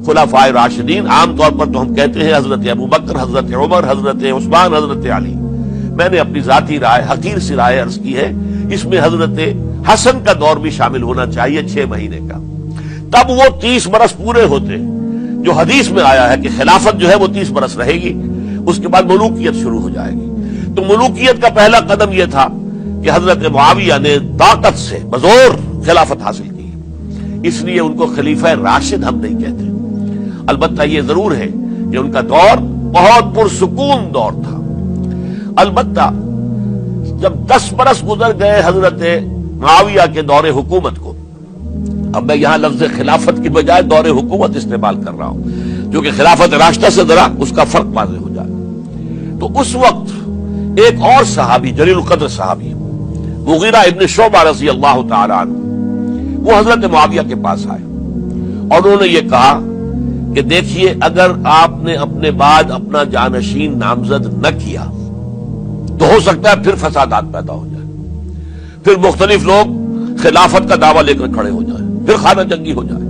خلفائے راشدین، عام طور پر تو ہم کہتے ہیں حضرت ابو بکر، حضرت عمر، حضرت عثمان، حضرت علی. میں نے اپنی ذاتی رائے، حقیر سی رائے عرض کی ہے، اس میں حضرت حسن کا دور بھی شامل ہونا چاہیے 6 مہینے کا. تب وہ 30 برس پورے ہوتے جو حدیث میں آیا ہے کہ خلافت جو ہے وہ 30 برس رہے گی، اس کے بعد ملوکیت شروع ہو جائے گی. تو ملوکیت کا پہلا قدم یہ تھا کہ حضرت معاویہ نے طاقت سے بزور خلافت حاصل کی، اس لیے ان کو خلیفہ راشد ہم نہیں کہتے. البتہ یہ ضرور ہے کہ ان کا دور بہت پرسکون دور تھا. البتہ جب 10 برس گزر گئے حضرت معاویہ کے دور حکومت کو، اب میں یہاں لفظ خلافت کی بجائے دور حکومت استعمال کر رہا ہوں، جو کہ خلافت راشدہ سے ذرا اس کا فرق واضح ہو جائے. تو اس وقت ایک اور صحابی، جلیل القدر صحابی مغیرہ ابن شعبہ رضی اللہ تعالی عنہ، وہ حضرت معاویہ کے پاس آئے اور انہوں نے یہ کہا کہ دیکھیے، اگر آپ نے اپنے بعد اپنا جانشین نامزد نہ کیا تو ہو سکتا ہے پھر فسادات پیدا ہو جائے، پھر مختلف لوگ خلافت کا دعویٰ لے کر کھڑے ہو جائیں، پھر خانہ جنگی ہو جائے.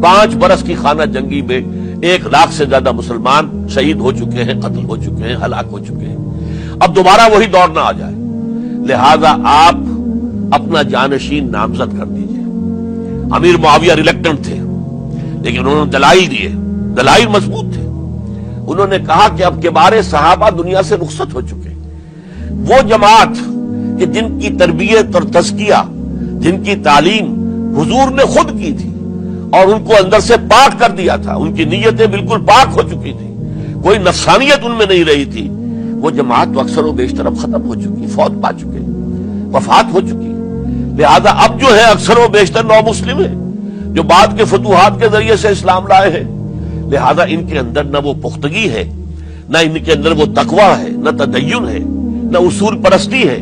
5 برس کی خانہ جنگی میں 1 لاکھ سے زیادہ مسلمان شہید ہو چکے ہیں، قتل ہو چکے ہیں، ہلاک ہو چکے ہیں. اب دوبارہ وہی دور نہ آ جائے، لہذا آپ اپنا جانشین نامزد کر دیجئے. امیر معاویہ ریلیکٹنٹ تھے، لیکن انہوں نے دلائل دیے، دلائل مضبوط تھے. انہوں نے کہا کہ اب کبار صحابہ دنیا سے رخصت ہو چکے، وہ جماعت کہ جن کی تربیت اور تزکیہ، جن کی تعلیم حضور نے خود کی تھی اور ان کو اندر سے پاک کر دیا تھا، ان کی نیتیں بالکل پاک ہو چکی تھی، کوئی نفسانیت ان میں نہیں رہی تھی، وہ جماعت تو اکثر و بیشتر اب ختم ہو چکی، فوت پا چکے، وفات ہو چکی. لہذا اب جو ہے اکثر و بیشتر نو مسلم ہیں جو بعد کے فتوحات کے ذریعے سے اسلام لائے ہیں. لہذا ان کے اندر نہ وہ پختگی ہے، نہ ان کے اندر وہ تقوی ہے، نہ تدین ہے، نہ اصول پرستی ہے.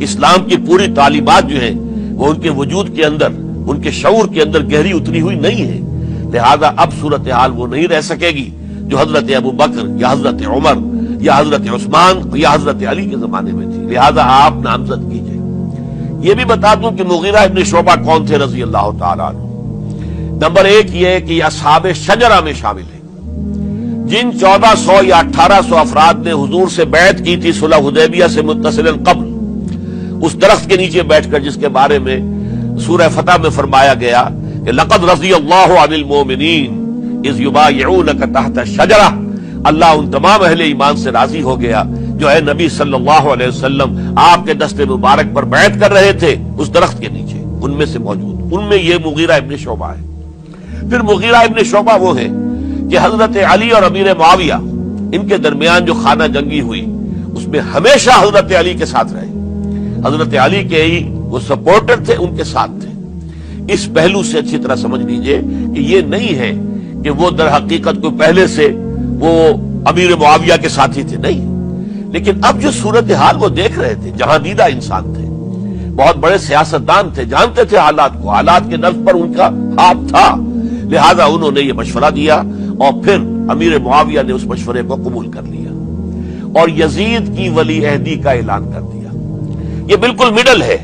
اسلام کی پوری تعلیمات جو ہیں وہ ان کے وجود کے اندر، ان کے شعور کے اندر گہری اتری ہوئی نہیں ہے. لہذا اب صورتحال وہ نہیں رہ سکے گی جو حضرت ابو بکر یا حضرت عمر یا حضرت عثمان یا حضرت علی کے زمانے میں تھی. لہذا آپ نامزد کیجئے. یہ بھی بتا دوں کہ مغیرہ ابن شعبہ کون تھے رضی اللہ تعالیٰ عنہ. نمبر 1 یہ کہ یہ اصحاب شجرہ میں شامل ہیں، جن 1400 یا 1800 افراد نے حضور سے بیعت کی تھی صلح حدیبیہ سے متصلا قبل، اس درخت کے نیچے بیٹھ کر جس کے بارے میں سورہ فتح میں فرمایا گیا کہ لقد رضی اللہ عن المؤمنین اذ یبایعونک تحت الشجرہ. اللہ ان تمام اہل ایمان سے راضی ہو گیا جو اے نبی صلی اللہ علیہ وسلم آپ کے دست مبارک پر بیعت کر رہے تھے اس درخت کے نیچے، ان میں سے موجود، ان میں یہ مغیرہ ابن شعبہ ہے. پھر مغیرہ ابن شعبہ وہ ہے کہ حضرت علی اور امیر معاویہ ان کے درمیان جو خانہ جنگی ہوئی اس میں ہمیشہ حضرت علی کے ساتھ رہے، حضرت علی کے ہی وہ سپورٹر تھے، ان کے ساتھ تھے. اس پہلو سے اچھی طرح سمجھ لیجئے کہ یہ نہیں ہے کہ وہ در حقیقت کو پہلے سے وہ امیر معاویہ کے ساتھی تھے، نہیں. لیکن اب جو صورتحال وہ دیکھ رہے تھے، جہاں دیدہ انسان تھے، بہت بڑے سیاستدان تھے، جانتے تھے حالات کو، حالات کے نفس پر ان کا ہاتھ تھا. لہذا انہوں نے یہ مشورہ دیا اور پھر امیر معاویہ نے اس مشورے کو قبول کر لیا اور یزید کی ولی عہدی کا اعلان کر دیا. یہ بالکل مڈل ہے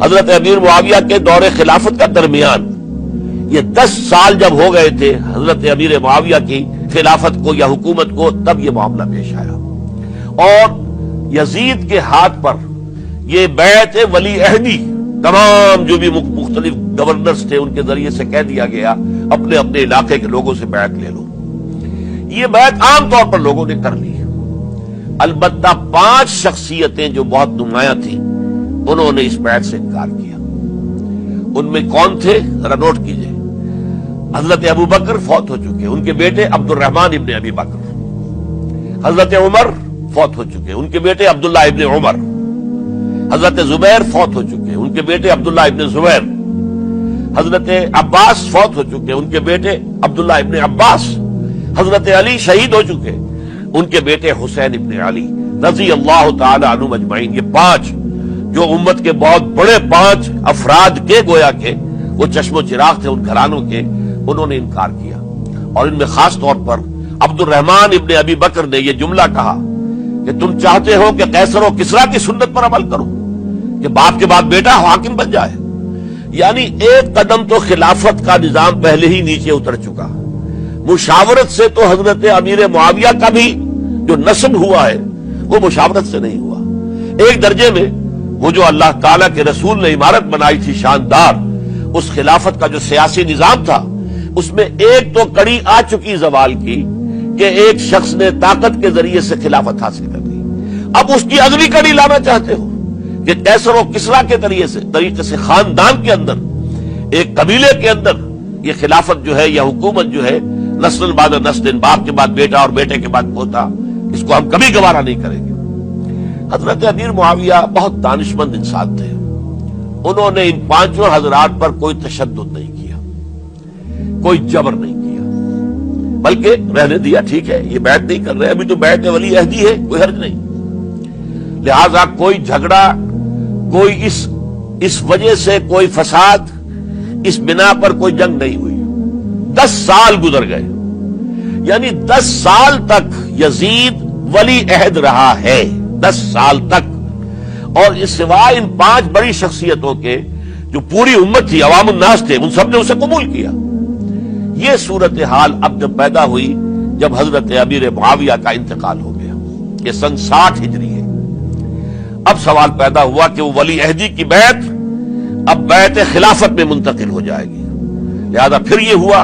حضرت امیر معاویہ کے دور خلافت کا درمیان. یہ 10 سال جب ہو گئے تھے حضرت امیر معاویہ کی خلافت کو یا حکومت کو، تب یہ معاملہ پیش آیا اور یزید کے ہاتھ پر یہ بیعت ولی عہدی تمام جو بھی مختلف گورنرز تھے ان کے ذریعے سے کہہ دیا گیا اپنے اپنے علاقے کے لوگوں سے بیعت لے لو. یہ بیعت عام طور پر لوگوں نے کر لی. البتہ 5 شخصیتیں جو بہت نمایاں تھیں انہوں نے اس بیعت سے انکار کیا. ان میں کون تھے ذرا نوٹ کیجئے. حضرت ابو بکر فوت ہو چکے، ان کے بیٹے عبد الرحمن ابن ابی بکر. حضرت عمر فوت ہو چکے، ان کے بیٹے عبداللہ ابن عمر. حضرت زبیر فوت ہو چکے، ان کے بیٹے عبداللہ ابن زبیر. حضرت عباس فوت ہو چکے، ان کے بیٹے عبداللہ ابن عباس. حضرت علی شہید ہو چکے، ان کے بیٹے حسین ابن علی رضی اللہ تعالی عنہم اجمعین. یہ 5 جو امت کے بہت بڑے 5 افراد کے گویا کے وہ چشم و چراغ تھے ان گھرانوں کے، انہوں نے انکار کیا. اور ان میں خاص طور پر عبد الرحمن ابن ابی بکر نے یہ جملہ کہا کہ تم چاہتے ہو کہ قیصر و کسریٰ کی سنت پر عمل کرو کہ باپ کے بعد بیٹا حاکم بن جائے. یعنی ایک قدم تو خلافت کا نظام پہلے ہی نیچے اتر چکا. مشاورت سے تو حضرت امیر معاویہ کا بھی جو نسب ہوا ہے وہ مشاورت سے نہیں ہوا۔ ایک درجے میں وہ جو اللہ تعالیٰ کے رسول نے عمارت بنائی تھی شاندار، اس خلافت کا جو سیاسی نظام تھا، اس میں ایک تو کڑی آ چکی زوال کی کہ ایک شخص نے طاقت کے ذریعے سے خلافت حاصل کر لی۔ اب اس کی اگلی کڑی لانا چاہتے ہو کہ کیسر و کسریٰ کے طریقے سے خاندان کے اندر، ایک قبیلے کے اندر یہ خلافت جو ہے یا حکومت جو ہے نسل بعد نسل، باپ کے بعد بیٹا اور بیٹے کے بعد پوتا، اس کو ہم کبھی گوارا نہیں کریں گے۔ حضرت امیر معاویہ بہت دانشمند انسان تھے، انہوں نے ان پانچوں حضرات پر کوئی تشدد نہیں کیا، کوئی جبر نہیں کیا، بلکہ رہنے دیا، ٹھیک ہے یہ بیعت نہیں کر رہے، ابھی تو بیعت ولی عہدی ہے، کوئی حرج نہیں۔ لہذا کوئی جھگڑا، کوئی اس وجہ سے کوئی فساد، اس بنا پر کوئی جنگ نہیں ہوئی۔ 10 سال گزر گئے، یعنی 10 سال تک یزید ولی عہد رہا ہے، 10 سال تک، اور اس سوائے ان 5 بڑی شخصیتوں کے جو پوری امت تھی، عوام الناس تھے، ان سب نے اسے قبول کیا۔ یہ صورتحال اب جب پیدا ہوئی جب حضرت امیر معاویہ کا انتقال ہو گیا، یہ سن 60 ہجری ہے، اب سوال پیدا ہوا کہ وہ ولی عہدی کی بیعت اب بیعت خلافت میں منتقل ہو جائے گی۔ لہذا پھر یہ ہوا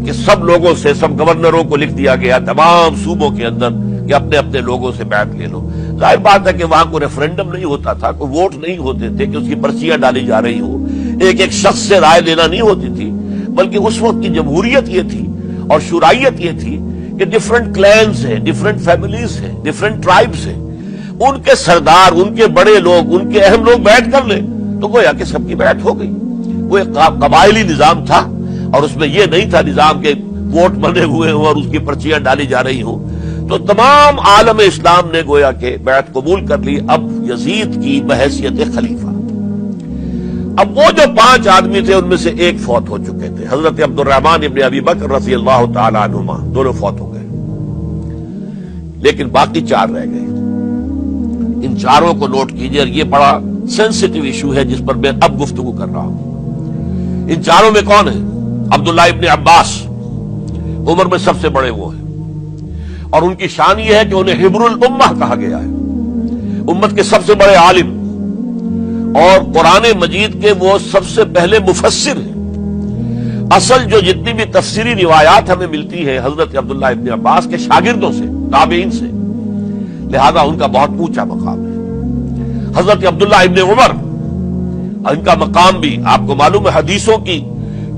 کہ سب لوگوں سے، سب گورنروں کو لکھ دیا گیا تمام صوبوں کے اندر کہ اپنے اپنے لوگوں سے بیعت لے لو۔ ظاہر بات ہے کہ وہاں کوئی ریفرنڈم نہیں ہوتا تھا، کوئی ووٹ نہیں ہوتے تھے کہ اس کی پرچیاں ڈالی جا رہی ہوں، ایک ایک شخص سے رائے لینا نہیں ہوتی تھی، بلکہ اس وقت کی جمہوریت یہ تھی اور شورائیت یہ تھی کہ ڈفرنٹ کلینز ہیں، ڈفرنٹ فیملیز ہیں، ڈفرنٹ ٹرائبز ہیں، ان کے سردار، ان کے بڑے لوگ، ان کے اہم لوگ بیعت کر لیں تو گویا کہ سب کی بیعت ہو گئی۔ وہ ایک قبائلی نظام تھا اور اس میں یہ نہیں تھا نظام کے ووٹ بنے ہوئے ہوں اور اس کی پرچیاں ڈالی جا رہی ہوں۔ تو تمام عالم اسلام نے گویا کہ بیعت قبول کر لی اب یزید کی بحیثیت خلیفہ۔ اب وہ جو 5 آدمی تھے ان میں سے ایک فوت ہو چکے تھے، حضرت عبد الرحمن ابن ابی بکر رضی اللہ تعالی عنہما، دونوں فوت ہو گئے، لیکن باقی 4 رہ گئے۔ ان 4 کو نوٹ کیجئے، یہ بڑا سینسٹیو ایشو ہے جس پر میں اب گفتگو کر رہا ہوں۔ ان 4 میں کون ہے؟ عبداللہ ابن عباس، عمر میں سب سے بڑے وہ ہیں، اور ان کی شان یہ ہے کہ انہیں حبر الامہ کہا گیا ہے، امت کے سب سے بڑے عالم، اور قرآن مجید کے وہ سب سے پہلے مفسر ہیں۔ اصل جو جتنی بھی تفسیری روایات ہمیں ملتی ہے حضرت عبداللہ ابن عباس کے شاگردوں سے، تابعین سے، لہذا ان کا بہت اونچا مقام ہے۔ حضرت عبداللہ ابن عمر، ان کا مقام بھی آپ کو معلوم ہے، حدیثوں کی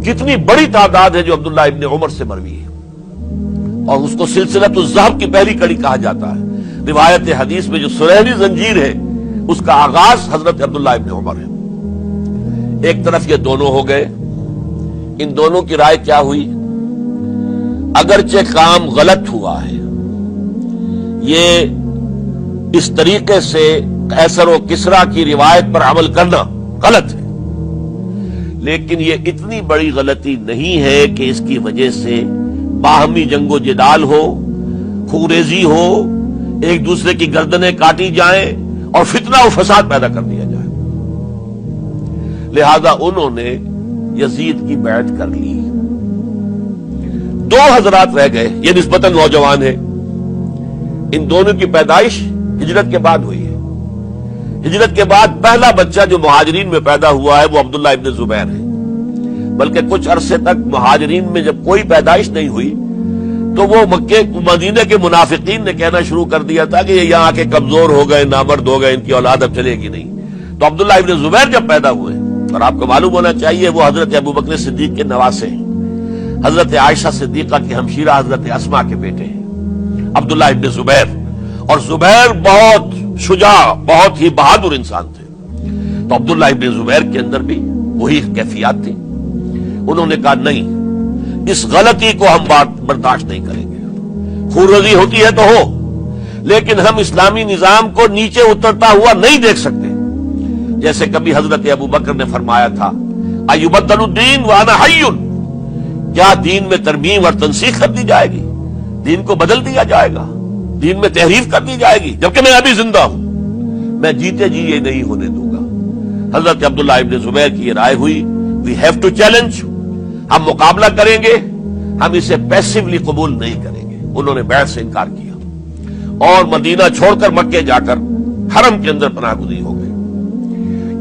کتنی بڑی تعداد ہے جو عبداللہ ابن عمر سے مروی ہے، اور اس کو سلسلۃ الذہب کی پہلی کڑی کہا جاتا ہے۔ روایت حدیث میں جو سنہری زنجیر ہے اس کا آغاز حضرت عبداللہ ابن عمر ہے۔ ایک طرف یہ دونوں ہو گئے، ان دونوں کی رائے کیا ہوئی؟ اگرچہ کام غلط ہوا ہے، یہ اس طریقے سے قیصر و کسریٰ کی روایت پر عمل کرنا غلط ہے، لیکن یہ اتنی بڑی غلطی نہیں ہے کہ اس کی وجہ سے باہمی جنگ و جدال ہو، خوریزی ہو، ایک دوسرے کی گردنیں کاٹی جائیں اور فتنہ و فساد پیدا کر دیا جائے۔ لہذا انہوں نے یزید کی بیعت کر لی۔ 2 حضرات رہ گئے، یہ نسبتاً نوجوان ہیں، ان دونوں کی پیدائش ہجرت کے بعد ہوئی ہے۔ ہجرت کے بعد پہلا بچہ جو مہاجرین میں پیدا ہوا ہے وہ عبداللہ ابن زبیر ہے، بلکہ کچھ عرصے تک مہاجرین میں جب کوئی پیدائش نہیں ہوئی تو وہ مکے مدینے کے منافقین نے کہنا شروع کر دیا تھا کہ یہ یہاں کے کمزور ہو گئے، نامرد ہو گئے، ان کی اولاد اب چلے گی نہیں۔ تو عبداللہ ابن زبیر جب پیدا ہوئے، اور آپ کو معلوم ہونا چاہیے وہ حضرت ابوبکر صدیق کے نواسے ہیں، حضرت عائشہ صدیقہ کی ہمشیرہ حضرت اسماء کے بیٹے ہیں عبداللہ ابن زبیر، اور زبیر بہت شجاع، بہت ہی بہادر انسان تھے۔ تو عبداللہ ابن زبیر کے اندر بھی وہی کیفیات تھی۔ انہوں نے کہا نہیں، اس غلطی کو ہم برداشت نہیں کریں گے، خورزی ہوتی ہے تو ہو، لیکن ہم اسلامی نظام کو نیچے اترتا ہوا نہیں دیکھ سکتے۔ جیسے کبھی حضرت ابو بکر نے فرمایا تھا ایبدل الدین وانا حی، کیا دین میں ترمیم اور تنسیخ کر دی جائے گی؟ دین کو بدل دیا جائے گا، دین میں تحریف کر دی جائے گی جبکہ میں ابھی زندہ ہوں؟ میں جیتے جی یہ نہیں ہونے دوں گا۔ حضرت عبداللہ ابن زبیر کی یہ رائے ہوئی، وی ہیو ٹو چیلنج، ہم مقابلہ کریں گے، ہم اسے پیسively قبول نہیں کریں گے. انہوں نے بیعت سے انکار کیا اور مدینہ چھوڑ کر مکے جا کر حرم کے اندر پناہ گزین ہو گئے.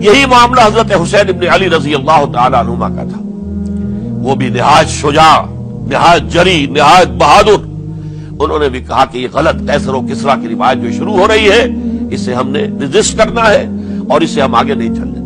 یہی معاملہ حضرت حسین ابن علی رضی اللہ تعالی عنہما کا تھا. وہ بھی نہایت شجاع، نہایت جری، نہایت بہادر. انہوں نے بھی کہا کہ یہ غلط قیصر و کسریٰ کی روایت جو شروع ہو رہی ہے اسے ہم نے ریزسٹ کرنا ہے اور اسے ہم آگے نہیں چلنے